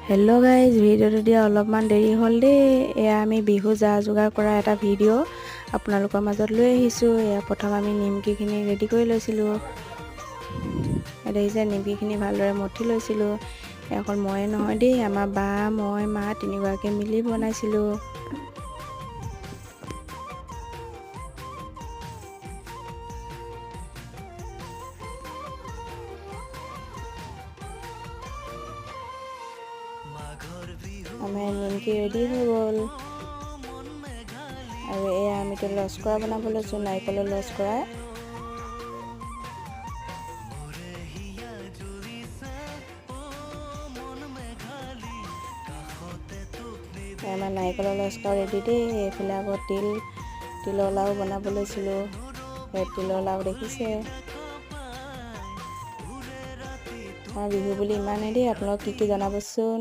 Hello' guys, ভিডিঅ'টো দিয়া অলপমান দেৰি হ'ল দেই। এয়া আমি বিহু যা যোগাৰ কৰা এটা ভিডিঅ' আপোনালোকৰ মাজত লৈ আহিছোঁ। এয়া প্ৰথম আমি নিমকিখিনি ৰেডি কৰি লৈছিলোঁ। দেখিছে, নিমকিখিনি ভালদৰে মঠি লৈছিলোঁ। অকল ময়ে নহয় দেই, আমাৰ বা, মই, মা তিনিগৰাকী মিলি বনাইছিলোঁ। আমাৰ নিমকি ৰেডি হৈ গ'ল। আৰু এয়া আমি লস্কৰা বনাব লৈছোঁ, নাৰিকলৰ লস্কৰা। আমাৰ নাৰিকলৰ লস্কৰা ৰেডি দেই। এইফালে আকৌ তিলৰ লাড়ু বনাব লৈছিলোঁ। সেই তিলৰ লাড়ু দেখিছে। আমাৰ বিহু বুলি ইমানেই দেই, আপোনালোক কি জনাবচোন।